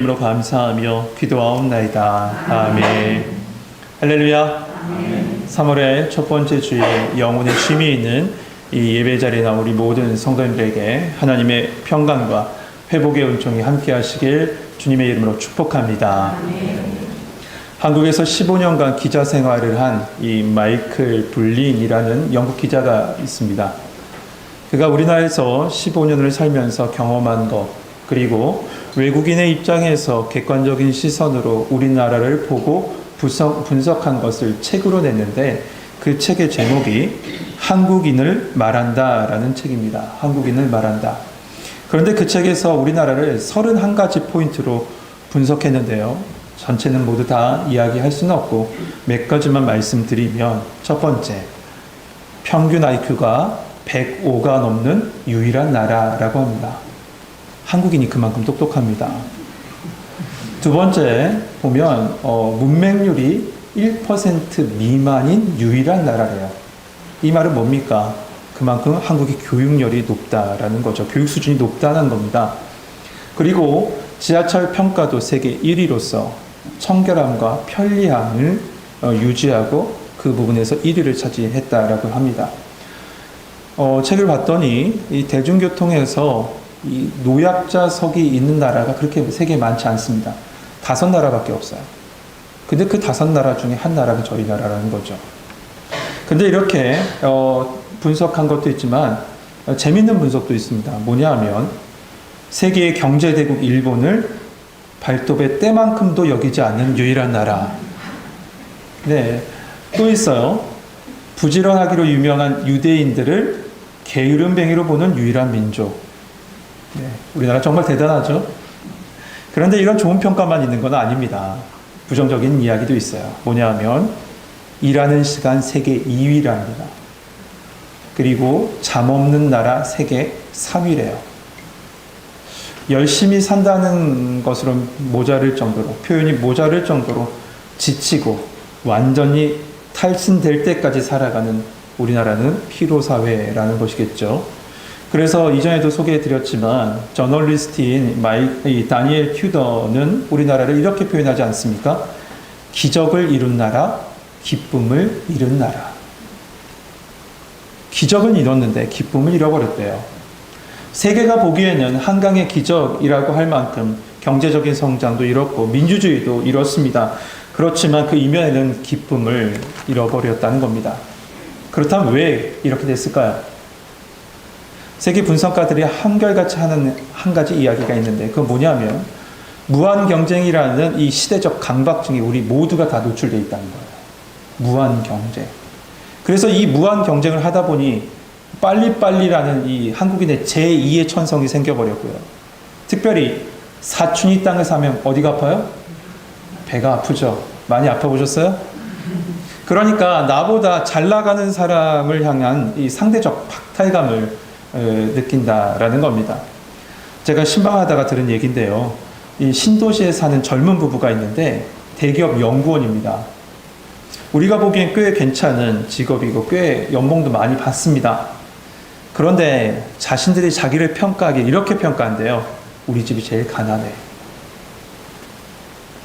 이름으로 감사하며 기도하옵나이다. 아멘. 할렐루야. 3월의 첫 번째 주일 영혼의 쉼이 있는 이 예배 자리에 나온 우리 모든 성도님들에게 하나님의 평강과 회복의 은총이 함께 하시길 주님의 이름으로 축복합니다. 한국에서 15년간 기자 생활을 한 이 마이클 블린이라는 영국 기자가 있습니다. 그가 우리나라에서 15년을 살면서 경험한 것, 그리고 외국인의 입장에서 객관적인 시선으로 우리나라를 보고 분석한 것을 책으로 냈는데, 그 책의 제목이 한국인을 말한다 라는 책입니다. 한국인을 말한다. 그런데 그 책에서 우리나라를 31가지 포인트로 분석했는데요, 전체는 모두 다 이야기할 수는 없고 몇 가지만 말씀드리면, 첫 번째, 평균 IQ가 105가 넘는 유일한 나라라고 합니다. 한국인이 그만큼 똑똑합니다. 두 번째 보면 문맹률이 1% 미만인 유일한 나라래요. 이 말은 뭡니까? 그만큼 한국의 교육열이 높다라는 거죠. 교육 수준이 높다는 겁니다. 그리고 지하철 평가도 세계 1위로서 청결함과 편리함을 유지하고 그 부분에서 1위를 차지했다라고 합니다. 책을 봤더니 이 대중교통에서 이 노약자석이 있는 나라가 그렇게 세계에 많지 않습니다. 5나라밖에 없어요. 근데 그 5나라 중에 한 나라가 저희 나라라는 거죠. 근데 이렇게 분석한 것도 있지만 재밌는 분석도 있습니다. 뭐냐 하면 세계의 경제대국 일본을 발톱의 때만큼도 여기지 않는 유일한 나라. 네, 또 있어요. 부지런하기로 유명한 유대인들을 게으름뱅이로 보는 유일한 민족. 네, 우리나라 정말 대단하죠. 그런데 이런 좋은 평가만 있는 건 아닙니다. 부정적인 이야기도 있어요. 뭐냐 하면 일하는 시간 세계 2위랍니다. 그리고 잠 없는 나라 세계 3위래요. 열심히 산다는 것으로 모자랄 정도로, 표현이 모자랄 정도로 지치고 완전히 탈진될 때까지 살아가는 우리나라는 피로사회라는 것이겠죠. 그래서 이전에도 소개해드렸지만 저널리스트인 다니엘 튜더는 우리나라를 이렇게 표현하지 않습니까? 기적을 이룬 나라, 기쁨을 잃은 나라. 기적은 이뤘는데 기쁨을 잃어버렸대요. 세계가 보기에는 한강의 기적이라고 할 만큼 경제적인 성장도 이뤘고 민주주의도 이뤘습니다. 그렇지만 그 이면에는 기쁨을 잃어버렸다는 겁니다. 그렇다면 왜 이렇게 됐을까요? 세계 분석가들이 한결같이 하는 한 가지 이야기가 있는데, 그건 뭐냐면 무한 경쟁이라는 이 시대적 강박증이 우리 모두가 다 노출되어 있다는 거예요. 무한 경쟁. 그래서 이 무한 경쟁을 하다 보니 빨리빨리라는 이 한국인의 제2의 천성이 생겨버렸고요. 특별히 사춘이 땅을 사면 어디가 아파요? 배가 아프죠. 많이 아파보셨어요? 그러니까 나보다 잘 나가는 사람을 향한 이 상대적 박탈감을 느낀다라는 겁니다. 제가 신방하다가 들은 얘기인데요. 이 신도시에 사는 젊은 부부가 있는데 대기업 연구원입니다. 우리가 보기엔 꽤 괜찮은 직업이고 꽤 연봉도 많이 받습니다. 그런데 자신들이 자기를 평가하기에 이렇게 평가한대요. 우리 집이 제일 가난해.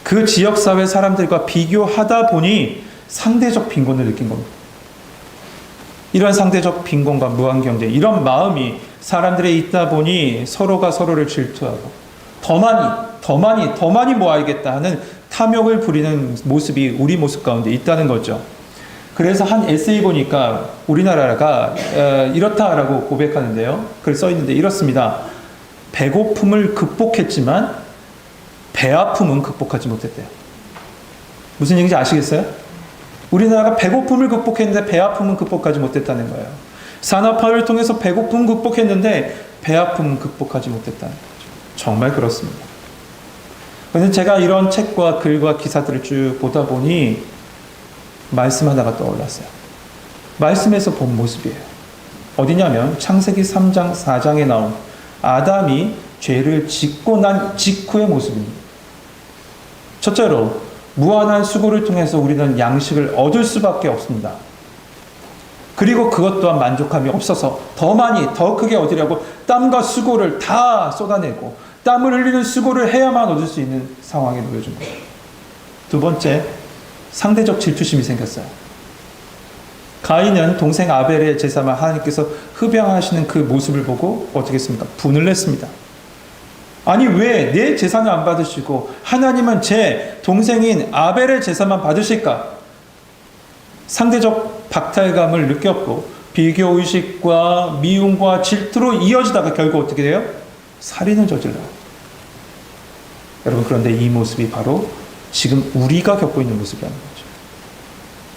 그 지역사회 사람들과 비교하다 보니 상대적 빈곤을 느낀 겁니다. 이런 상대적 빈곤과 무한경쟁, 이런 마음이 사람들에 있다 보니 서로가 서로를 질투하고 더 많이 모아야겠다 하는 탐욕을 부리는 모습이 우리 모습 가운데 있다는 거죠. 그래서 한 에세이 보니까 우리나라가 이렇다라고 고백하는데요. 글 써 있는데 이렇습니다. 배고픔을 극복했지만 배 아픔은 극복하지 못했대요. 무슨 얘기인지 아시겠어요? 우리나라가 배고픔을 극복했는데 배 아픔은 극복하지 못했다는 거예요. 산업화를 통해서 배고픔 극복했는데 배 아픔은 극복하지 못했다는 거죠. 정말 그렇습니다. 그런데 제가 이런 책과 글과 기사들을 쭉 보다 보니 말씀 하나가 떠올랐어요. 말씀에서 본 모습이에요. 어디냐면 창세기 3장 4장에 나온 아담이 죄를 짓고 난 직후의 모습입니다. 첫째로 무한한 수고를 통해서 우리는 양식을 얻을 수밖에 없습니다. 그리고 그것 또한 만족함이 없어서 더 크게 얻으려고 땀과 수고를 다 쏟아내고 땀을 흘리는 수고를 해야만 얻을 수 있는 상황에 놓여준 거예요. 두 번째, 상대적 질투심이 생겼어요. 가인은 동생 아벨의 제사만 하나님께서 흡양하시는 그 모습을 보고 어떻게 했습니까? 분을 냈습니다. 아니 왜 내 제사는 안 받으시고 하나님은 제 동생인 아벨의 제사만 받으실까? 상대적 박탈감을 느꼈고 비교의식과 미움과 질투로 이어지다가 결국 어떻게 돼요? 살인을 저질러요. 여러분, 그런데 이 모습이 바로 지금 우리가 겪고 있는 모습이라는 거죠.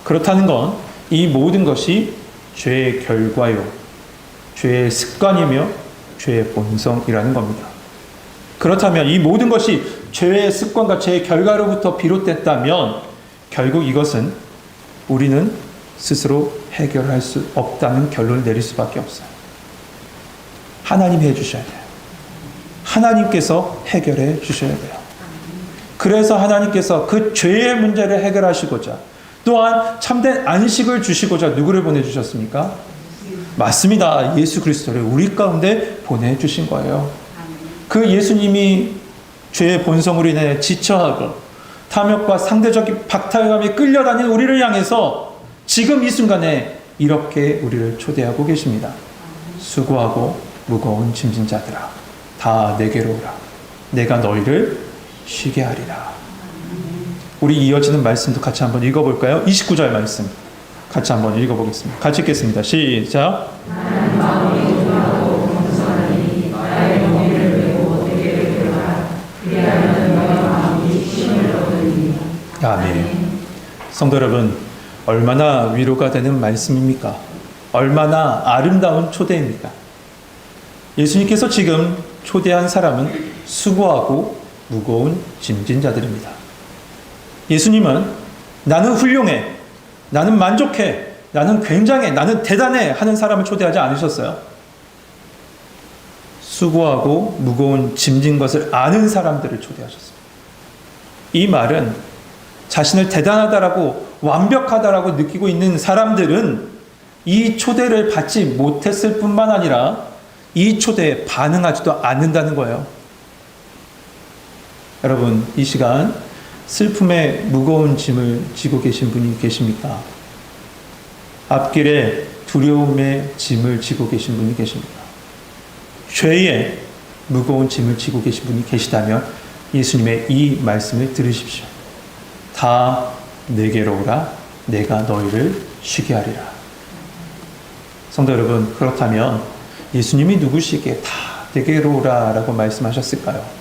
그렇다는 건 이 모든 것이 죄의 결과요, 죄의 습관이며 죄의 본성이라는 겁니다. 그렇다면 이 모든 것이 죄의 습관과 죄의 결과로부터 비롯됐다면 결국 이것은 우리는 스스로 해결할 수 없다는 결론을 내릴 수밖에 없어요. 하나님이 해주셔야 돼요. 하나님께서 해결해 주셔야 돼요. 그래서 하나님께서 그 죄의 문제를 해결하시고자 또한 참된 안식을 주시고자 누구를 보내주셨습니까? 맞습니다. 예수 그리스도를 우리 가운데 보내주신 거예요. 그 예수님이 죄의 본성으로 인해 지쳐하고 탐욕과 상대적인 박탈감에 끌려다니는 우리를 향해서 지금 이 순간에 이렇게 우리를 초대하고 계십니다. 수고하고 무거운 짐진 자들아, 다 내게로 오라. 내가 너희를 쉬게 하리라. 우리 이어지는 말씀도 같이 한번 읽어볼까요? 29절 말씀 같이 한번 읽어보겠습니다. 같이 읽겠습니다. 시작. 아멘. 성도 여러분, 얼마나 위로가 되는 말씀입니까? 얼마나 아름다운 초대입니까? 예수님께서 지금 초대한 사람은 수고하고 무거운 짐진 자들입니다. 예수님은 나는 훌륭해, 나는 만족해, 나는 굉장해, 나는 대단해 하는 사람을 초대하지 않으셨어요. 수고하고 무거운 짐진 것을 아는 사람들을 초대하셨습니다. 이 말은 자신을 대단하다라고 완벽하다라고 느끼고 있는 사람들은 이 초대를 받지 못했을 뿐만 아니라 이 초대에 반응하지도 않는다는 거예요. 여러분, 이 시간 슬픔의 무거운 짐을 지고 계신 분이 계십니까? 앞길에 두려움의 짐을 지고 계신 분이 계십니까? 죄의 무거운 짐을 지고 계신 분이 계시다면 예수님의 이 말씀을 들으십시오. 다 내게로 오라. 내가 너희를 쉬게 하리라. 성도 여러분, 그렇다면 예수님이 누구시기에 다 내게로 오라 라고 말씀하셨을까요?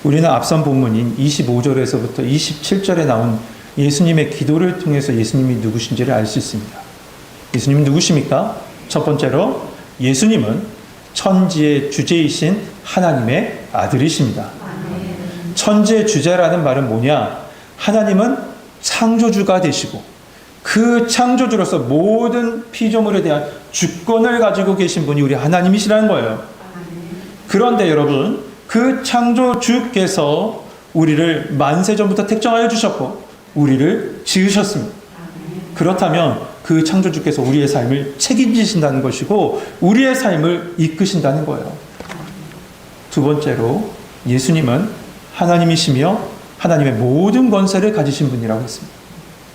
우리는 앞선 본문인 25절에서부터 27절에 나온 예수님의 기도를 통해서 예수님이 누구신지를 알 수 있습니다. 예수님은 누구십니까? 첫 번째로 예수님은 천지의 주제이신 하나님의 아들이십니다. 천지의 주제라는 말은 뭐냐? 하나님은 창조주가 되시고 그 창조주로서 모든 피조물에 대한 주권을 가지고 계신 분이 우리 하나님이시라는 거예요. 그런데 여러분, 그 창조주께서 우리를 만세전부터 택정하여 주셨고 우리를 지으셨습니다. 그렇다면 그 창조주께서 우리의 삶을 책임지신다는 것이고 우리의 삶을 이끄신다는 거예요. 두 번째로 예수님은 하나님이시며 하나님의 모든 권세를 가지신 분이라고 했습니다.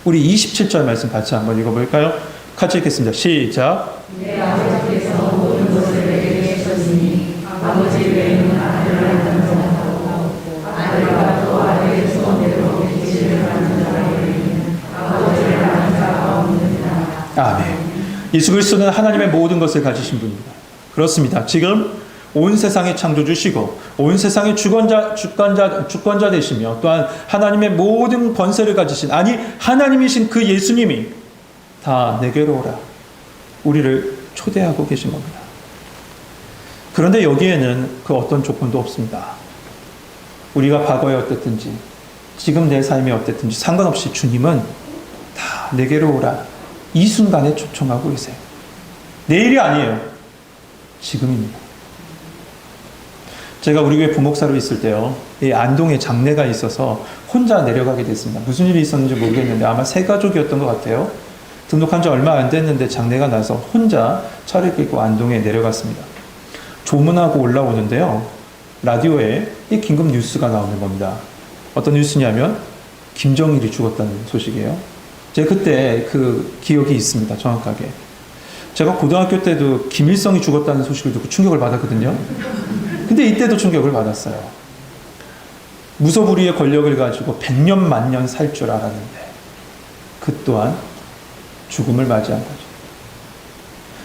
우리 27절 말씀 같이 한번 읽어볼까요? 같이 읽겠습니다. 시작. 내 아버지께서 모든 것을 내게 주셨으니 아버지 외에는 아들을 하는 자가 없고 아들과 또 아들의 소원대로 계시를 하는 자가 외에는 아버지를 하는 자가 없느니라. 아멘. 예수 그리스도는 하나님의 모든 것을 가지신 분입니다. 그렇습니다. 지금 온 세상의 창조주시고 온 세상의 주권자 되시며 또한 하나님의 모든 권세를 가지신, 아니 하나님이신 그 예수님이 다 내게로 오라 우리를 초대하고 계신 겁니다. 그런데 여기에는 그 어떤 조건도 없습니다. 우리가 과거에 어땠든지 지금 내 삶이 어땠든지 상관없이 주님은 다 내게로 오라 이 순간에 초청하고 계세요. 내일이 아니에요. 지금입니다. 제가 우리 교회 부목사로 있을 때요, 이 안동에 장례가 있어서 혼자 내려가게 됐습니다. 무슨 일이 있었는지 모르겠는데 아마 세 가족이었던 것 같아요. 등록한 지 얼마 안 됐는데 장례가 나서 혼자 차를 끌고 안동에 내려갔습니다. 조문하고 올라오는데요, 라디오에 이 긴급 뉴스가 나오는 겁니다. 어떤 뉴스냐면 김정일이 죽었다는 소식이에요. 제가 그때 그 기억이 있습니다. 정확하게. 제가 고등학교 때도 김일성이 죽었다는 소식을 듣고 충격을 받았거든요. 근데 이때도 충격을 받았어요. 무소불위의 권력을 가지고 100년 만년 살 줄 알았는데 그 또한 죽음을 맞이한 거죠.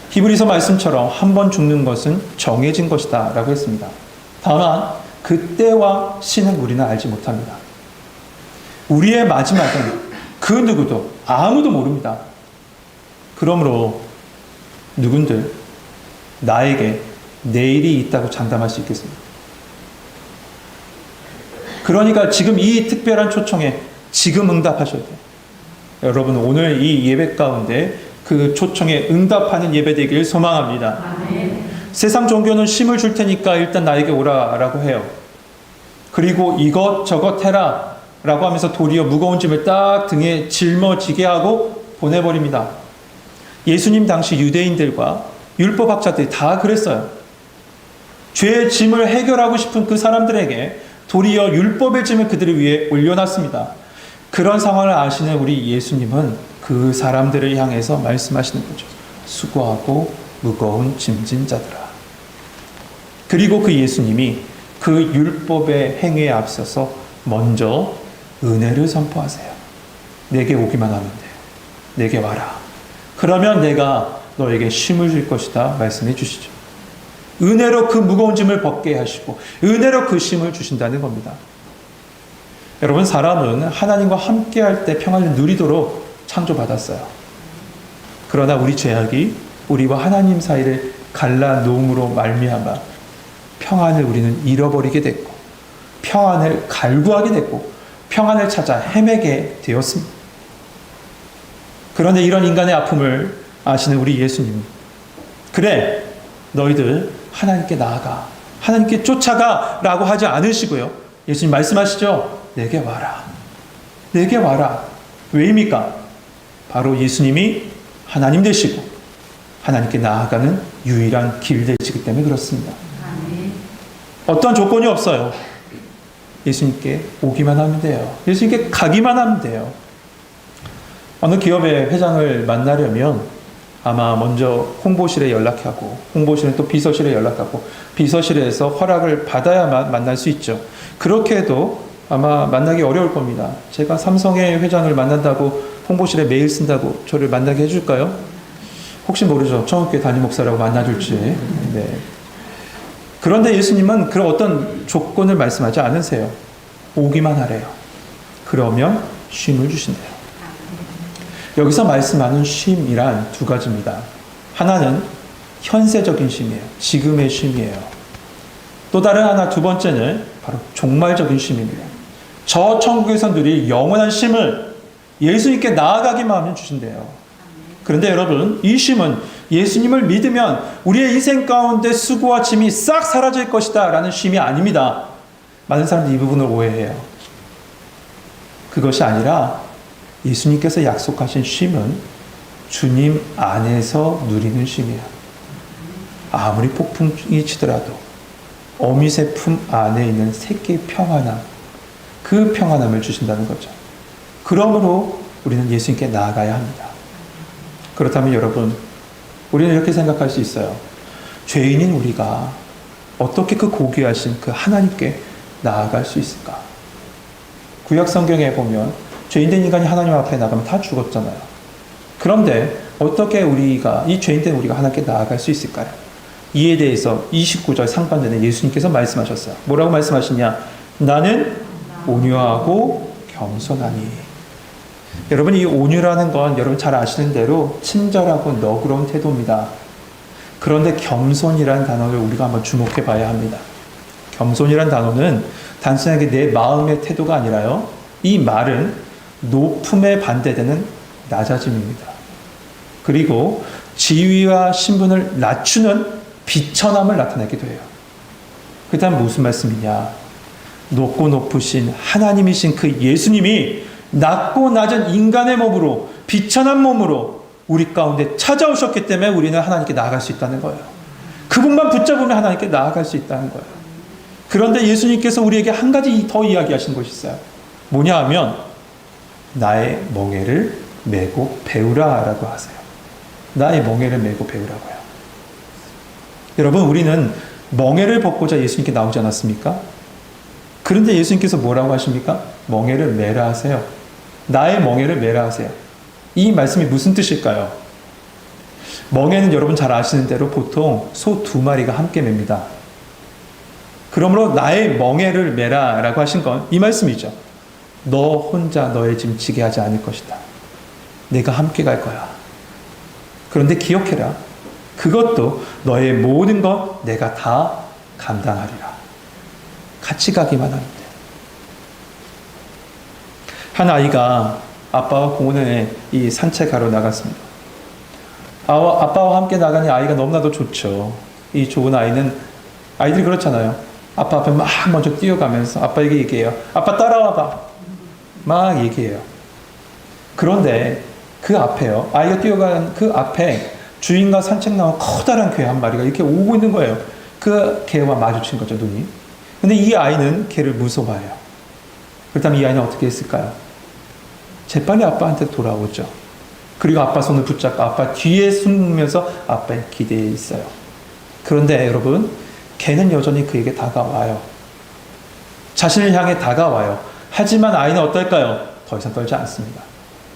히브리서 말씀처럼 한 번 죽는 것은 정해진 것이다 라고 했습니다. 다만 그때와 시는 우리는 알지 못합니다. 우리의 마지막은 그 누구도 아무도 모릅니다. 그러므로 누군들 나에게 내일이 있다고 장담할 수 있겠습니다. 그러니까 지금 이 특별한 초청에 지금 응답하셔야 돼요. 여러분 오늘 이 예배 가운데 그 초청에 응답하는 예배 되기를 소망합니다. 아멘. 세상 종교는 쉼을 줄 테니까 일단 나에게 오라라고 해요. 그리고 이것저것 해라 라고 하면서 도리어 무거운 짐을 딱 등에 짊어지게 하고 보내버립니다. 예수님 당시 유대인들과 율법학자들이 다 그랬어요. 죄의 짐을 해결하고 싶은 그 사람들에게 도리어 율법의 짐을 그들을 위해 올려놨습니다. 그런 상황을 아시는 우리 예수님은 그 사람들을 향해서 말씀하시는 거죠. 수고하고 무거운 짐진 자들아. 그리고 그 예수님이 그 율법의 행위에 앞서서 먼저 은혜를 선포하세요. 내게 오기만 하면 돼. 내게 와라. 그러면 내가 너에게 쉼을 줄 것이다 말씀해 주시죠. 은혜로 그 무거운 짐을 벗게 하시고 은혜로 그 쉼을 주신다는 겁니다. 여러분 사람은 하나님과 함께할 때 평안을 누리도록 창조받았어요. 그러나 우리 죄악이 우리와 하나님 사이를 갈라놓음으로 말미암아 평안을 우리는 잃어버리게 됐고 평안을 갈구하게 됐고 평안을 찾아 헤매게 되었습니다. 그런데 이런 인간의 아픔을 아시는 우리 예수님, 그래 너희들 하나님께 나아가 하나님께 쫓아가 라고 하지 않으시고요. 예수님 말씀하시죠. 내게 와라. 내게 와라. 왜입니까? 바로 예수님이 하나님 되시고 하나님께 나아가는 유일한 길 되시기 때문에 그렇습니다. 아멘. 어떠한 조건이 없어요. 예수님께 오기만 하면 돼요. 예수님께 가기만 하면 돼요. 어느 기업의 회장을 만나려면 아마 먼저 홍보실에 연락하고 홍보실은 또 비서실에 연락하고 비서실에서 허락을 받아야만 만날 수 있죠. 그렇게 해도 아마 만나기 어려울 겁니다. 제가 삼성의 회장을 만난다고 홍보실에 메일 쓴다고 저를 만나게 해줄까요? 혹시 모르죠. 청업교회 담임 목사라고 만나줄지. 네. 그런데 예수님은 그런 어떤 조건을 말씀하지 않으세요. 오기만 하래요. 그러면 쉼을 주신대요. 여기서 말씀하는 쉼이란 두 가지입니다. 하나는 현세적인 쉼이에요. 지금의 쉼이에요. 또 다른 하나 두 번째는 바로 종말적인 쉼입니다. 저 천국에서 누릴 영원한 쉼을 예수님께 나아가기만 하면 주신대요. 그런데 여러분 이 쉼은 예수님을 믿으면 우리의 인생 가운데 수고와 짐이 싹 사라질 것이다 라는 쉼이 아닙니다. 많은 사람들이 이 부분을 오해해요. 그것이 아니라 예수님께서 약속하신 쉼은 주님 안에서 누리는 쉼이에요. 아무리 폭풍이 치더라도 어미새 품 안에 있는 새끼 평안함, 그 평안함을 주신다는 거죠. 그러므로 우리는 예수님께 나아가야 합니다. 그렇다면 여러분, 우리는 이렇게 생각할 수 있어요. 죄인인 우리가 어떻게 그 고귀하신 그 하나님께 나아갈 수 있을까? 구약 성경에 보면 죄인된 인간이 하나님 앞에 나가면 다 죽었잖아요. 그런데 어떻게 우리가 이 죄인된 우리가 하나님께 나아갈 수 있을까요? 이에 대해서 29절 상반절에 예수님께서 말씀하셨어요. 뭐라고 말씀하시냐? 나는 온유하고 겸손하니. 여러분 이 온유라는 건 여러분 잘 아시는 대로 친절하고 너그러운 태도입니다. 그런데 겸손이라는 단어를 우리가 한번 주목해 봐야 합니다. 겸손이라는 단어는 단순하게 내 마음의 태도가 아니라요. 이 말은 높음에 반대되는 낮아짐입니다. 그리고 지위와 신분을 낮추는 비천함을 나타내기도 해요. 그 다음 무슨 말씀이냐? 높고 높으신 하나님이신 그 예수님이 낮고 낮은 인간의 몸으로 비천한 몸으로 우리 가운데 찾아오셨기 때문에 우리는 하나님께 나아갈 수 있다는 거예요. 그분만 붙잡으면 하나님께 나아갈 수 있다는 거예요. 그런데 예수님께서 우리에게 한 가지 더 이야기하신 것이 있어요. 뭐냐 하면 나의 멍에를 메고 배우라 라고 하세요. 나의 멍에를 메고 배우라고요. 여러분, 우리는 멍에를 벗고자 예수님께 나오지 않았습니까? 그런데 예수님께서 뭐라고 하십니까? 멍에를 메라 하세요. 나의 멍에를 메라 하세요. 이 말씀이 무슨 뜻일까요? 멍에는 여러분 잘 아시는 대로 보통 소 2마리가 함께 맵니다. 그러므로 나의 멍에를 메라 라고 하신 건 이 말씀이죠. 너 혼자 너의 짐 지게 하지 않을 것이다. 내가 함께 갈 거야. 그런데 기억해라. 그것도 너의 모든 것 내가 다 감당하리라. 같이 가기만 하면 돼. 한 아이가 아빠와 공원에 이 산책하러 나갔습니다. 아빠와 함께 나가니 아이가 너무나도 좋죠. 이 좋은 아이는, 아이들이 그렇잖아요. 아빠 앞에 막 먼저 뛰어가면서 아빠에게 얘기해요. 아빠 따라와봐. 막 얘기해요. 그런데 그 앞에요. 아이가 뛰어가는 그 앞에 주인과 산책 나온 커다란 개 한 마리가 이렇게 오고 있는 거예요. 그 개와 마주친 거죠, 눈이. 근데 이 아이는 개를 무서워해요. 그렇다면 이 아이는 어떻게 했을까요? 재빨리 아빠한테 돌아오죠. 그리고 아빠 손을 붙잡고 아빠 뒤에 숨으면서 아빠의 기대에 있어요. 그런데 여러분, 개는 여전히 그에게 다가와요. 자신을 향해 다가와요. 하지만 아이는 어떨까요? 더 이상 떨지 않습니다.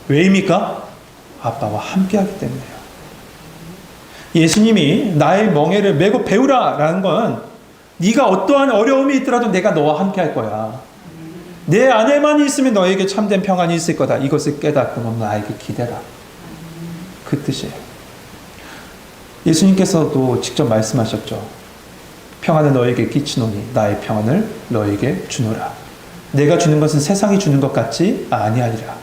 왜입니까? 아빠와 함께하기 때문에요. 예수님이 나의 멍에를 메고 배우라 라는 건 네가 어떠한 어려움이 있더라도 내가 너와 함께할 거야. 내 안에만 있으면 너에게 참된 평안이 있을 거다. 이것을 깨닫고 넌 나에게 기대라. 그 뜻이에요. 예수님께서도 직접 말씀하셨죠. 평안을 너에게 끼치노니 나의 평안을 너에게 주노라. 내가 주는 것은 세상이 주는 것 같지 아니하리라.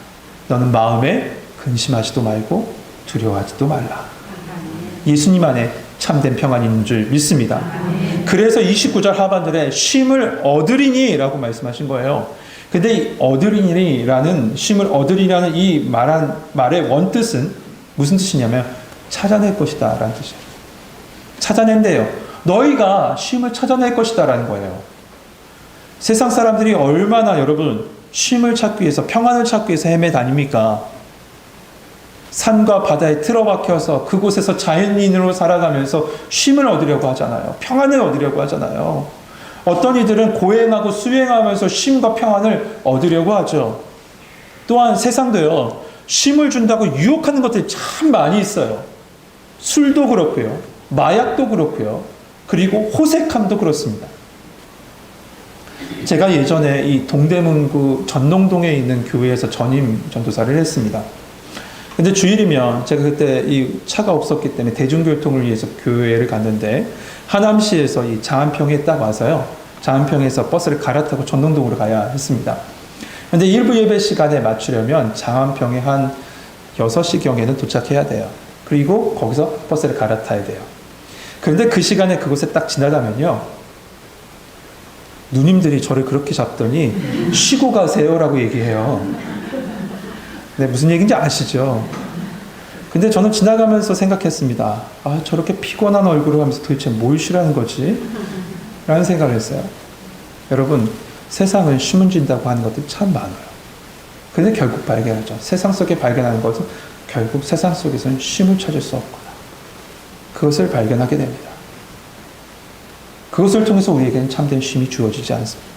너는 마음에 근심하지도 말고 두려워하지도 말라. 예수님 안에 참된 평안이 있는 줄 믿습니다. 그래서 29절 하반절에 쉼을 얻으리니 라고 말씀하신 거예요. 근데 이 얻으리니라는, 쉼을 얻으리라는 이 말의 원뜻은 무슨 뜻이냐면 찾아낼 것이다 라는 뜻이에요. 찾아낸대요. 너희가 쉼을 찾아낼 것이다 라는 거예요. 세상 사람들이 얼마나 여러분 쉼을 찾기 위해서, 평안을 찾기 위해서 헤매다닙니까? 산과 바다에 틀어박혀서 그곳에서 자연인으로 살아가면서 쉼을 얻으려고 하잖아요. 평안을 얻으려고 하잖아요. 어떤 이들은 고행하고 수행하면서 쉼과 평안을 얻으려고 하죠. 또한 세상도요, 쉼을 준다고 유혹하는 것들이 참 많이 있어요. 술도 그렇고요, 마약도 그렇고요, 그리고 호색함도 그렇습니다. 제가 예전에 이 동대문구 전농동에 있는 교회에서 전임 전도사를 했습니다. 근데 주일이면 제가 그때 이 차가 없었기 때문에 대중교통을 위해서 교회를 갔는데 하남시에서 이 장안평에 딱 와서요. 장안평에서 버스를 갈아타고 전농동으로 가야 했습니다. 근데 일부 예배 시간에 맞추려면 장안평에 한 6시경에는 도착해야 돼요. 그리고 거기서 버스를 갈아타야 돼요. 그런데 그 시간에 그곳에 딱 지나가면요. 누님들이 저를 그렇게 잡더니 쉬고 가세요라고 얘기해요. 네, 무슨 얘기인지 아시죠? 근데 저는 지나가면서 생각했습니다. 아, 저렇게 피곤한 얼굴을 하면서 도대체 뭘 쉬라는 거지? 라는 생각을 했어요. 여러분, 세상은 쉼을 준다고 하는 것들이 참 많아요. 근데 결국 발견하죠. 세상 속에 발견하는 것은 결국 세상 속에서는 쉼을 찾을 수 없구나. 그것을 발견하게 됩니다. 그것을 통해서 우리에게는 참된 쉼이 주어지지 않습니다.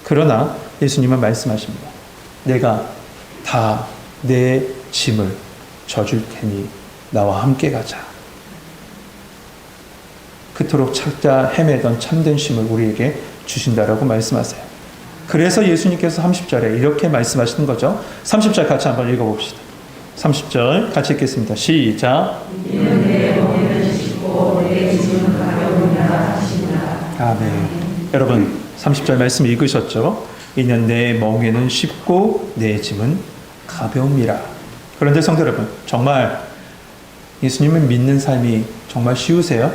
그러나 예수님은 말씀하십니다. 내가 다 내 짐을 져줄 테니 나와 함께 가자. 그토록 찾자 헤매던 참된 쉼을 우리에게 주신다라고 말씀하세요. 그래서 예수님께서 30절에 이렇게 말씀하시는 거죠. 30절 같이 한번 읽어봅시다. 30절 같이 읽겠습니다. 시작. 아멘. 여러분 30절 말씀 읽으셨죠? 이는 내 멍에는 쉽고 내 짐은 가벼움이라. 그런데 성도 여러분, 정말 예수님을 믿는 삶이 정말 쉬우세요?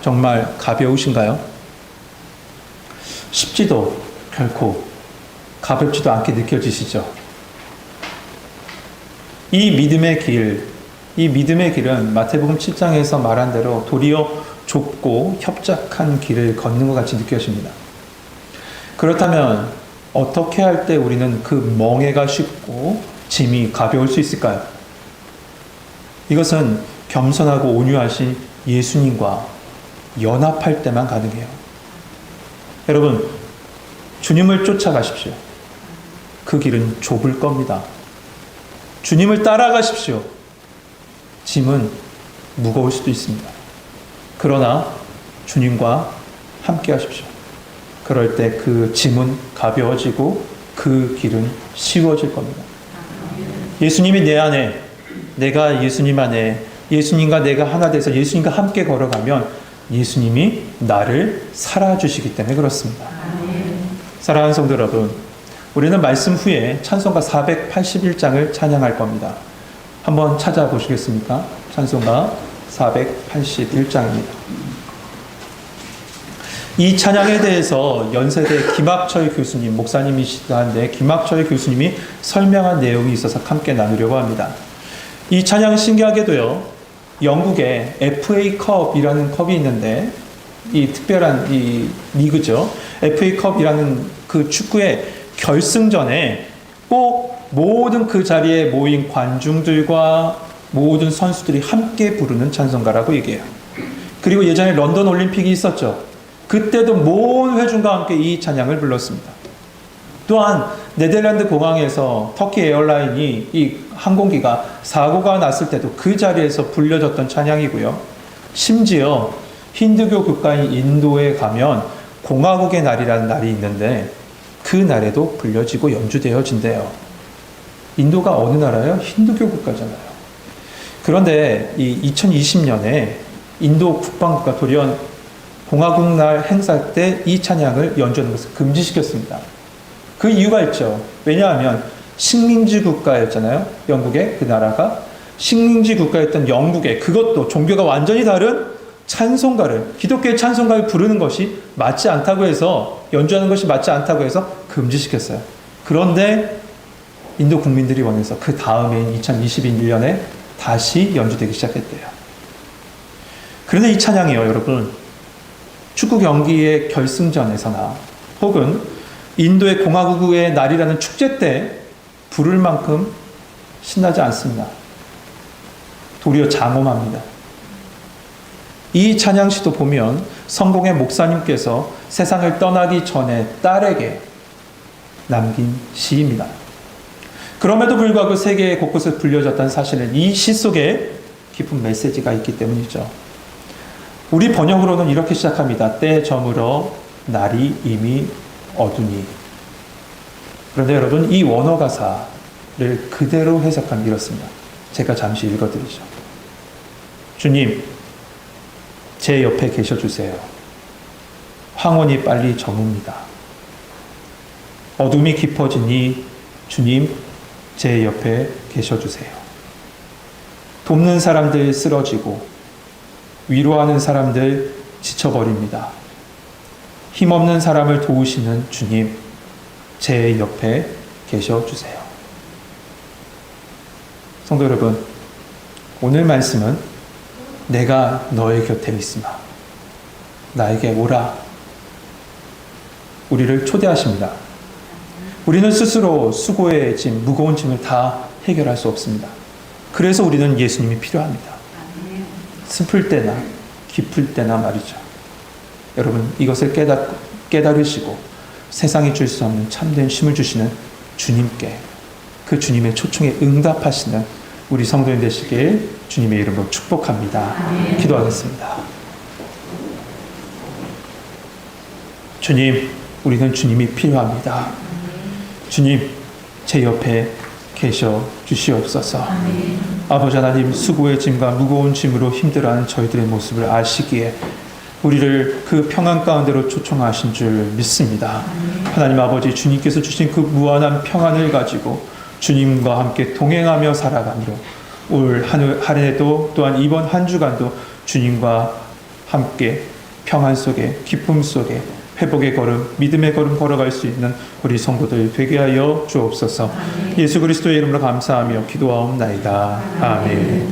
정말 가벼우신가요? 쉽지도 결코 가볍지도 않게 느껴지시죠? 이 믿음의 길은 마태복음 7장에서 말한 대로 도리어 좁고 협착한 길을 걷는 것 같이 느껴집니다. 그렇다면 어떻게 할 때 우리는 그 멍에가 쉽고 짐이 가벼울 수 있을까요? 이것은 겸손하고 온유하신 예수님과 연합할 때만 가능해요. 여러분, 주님을 쫓아가십시오. 그 길은 좁을 겁니다. 주님을 따라가십시오. 짐은 무거울 수도 있습니다. 그러나 주님과 함께 하십시오. 그럴 때 그 짐은 가벼워지고 그 길은 쉬워질 겁니다. 예수님이 내 안에, 내가 예수님 안에, 예수님과 내가 하나 돼서 예수님과 함께 걸어가면 예수님이 나를 살아주시기 때문에 그렇습니다. 사랑하는 성도 여러분, 우리는 말씀 후에 찬송가 481장을 찬양할 겁니다. 한번 찾아보시겠습니까? 찬송가 481장입니다. 이 찬양에 대해서 연세대 김학철 교수님, 목사님이시기도 한데 김학철 교수님이 설명한 내용이 있어서 함께 나누려고 합니다. 이 찬양 신기하게도요, 영국의 FA컵이라는 컵이 있는데 이 특별한 이 리그죠. FA컵이라는 그 축구의 결승전에 꼭 모든 그 자리에 모인 관중들과 모든 선수들이 함께 부르는 찬송가라고 얘기해요. 그리고 예전에 런던 올림픽이 있었죠. 그때도 모든 회중과 함께 이 찬양을 불렀습니다. 또한 네덜란드 공항에서 터키 에어라인이 이 항공기가 사고가 났을 때도 그 자리에서 불려졌던 찬양이고요. 심지어 힌두교 국가인 인도에 가면 공화국의 날이라는 날이 있는데 그 날에도 불려지고 연주되어진대요. 인도가 어느 나라예요? 힌두교 국가잖아요. 그런데 이 2020년에 인도 국방부가 돌연 공화국 날 행사 때 이 찬양을 연주하는 것을 금지시켰습니다. 그 이유가 있죠. 왜냐하면 식민지 국가였잖아요. 영국의 그 나라가 식민지 국가였던 영국에 그것도 종교가 완전히 다른 찬송가를, 기독교의 찬송가를 부르는 것이 맞지 않다고 해서, 연주하는 것이 맞지 않다고 해서 금지시켰어요. 그런데 인도 국민들이 원해서 그 다음해인 2021년에 다시 연주되기 시작했대요. 그런데 이 찬양이요, 여러분, 축구 경기의 결승전에서나 혹은 인도의 공화국의 날이라는 축제 때 부를 만큼 신나지 않습니다. 도리어 장엄합니다. 이 찬양시도 보면 성공의 목사님께서 세상을 떠나기 전에 딸에게 남긴 시입니다. 그럼에도 불구하고 세계 곳곳에 불려졌다는 사실은 이 시 속에 깊은 메시지가 있기 때문이죠. 우리 번역으로는 이렇게 시작합니다. 때 저물어 날이 이미 어두니. 그런데 여러분, 이 원어 가사를 그대로 해석하면 이렇습니다. 제가 잠시 읽어드리죠. 주님, 제 옆에 계셔주세요. 황혼이 빨리 저뭅니다. 어둠이 깊어지니 주님, 제 옆에 계셔주세요. 돕는 사람들 쓰러지고 위로하는 사람들 지쳐버립니다. 힘없는 사람을 도우시는 주님, 제 옆에 계셔주세요. 성도 여러분, 오늘 말씀은 내가 너의 곁에 있으마 나에게 오라, 우리를 초대하십니다. 우리는 스스로 수고의 짐, 무거운 짐을 다 해결할 수 없습니다. 그래서 우리는 예수님이 필요합니다. 슬플 때나 기쁠 때나 말이죠. 여러분, 이것을 깨달으시고 세상이 줄 수 없는 참된 쉼을 주시는 주님께, 그 주님의 초청에 응답하시는 우리 성도님 되시길 주님의 이름으로 축복합니다. 기도하겠습니다. 주님, 우리는 주님이 필요합니다. 주님, 제 옆에 계셔 주시옵소서. 아버지 하나님, 수고의 짐과 무거운 짐으로 힘들어하는 저희들의 모습을 아시기에 우리를 그 평안 가운데로 초청하신 줄 믿습니다. 하나님 아버지, 주님께서 주신 그 무한한 평안을 가지고 주님과 함께 동행하며 살아가므로 올 한 해도 또한 이번 한 주간도 주님과 함께 평안 속에, 기쁨 속에 회복의 걸음, 믿음의 걸음 걸어갈 수 있는 우리 성도들 되게 하여 주옵소서. 예수 그리스도의 이름으로 감사하며 기도하옵나이다. 아멘.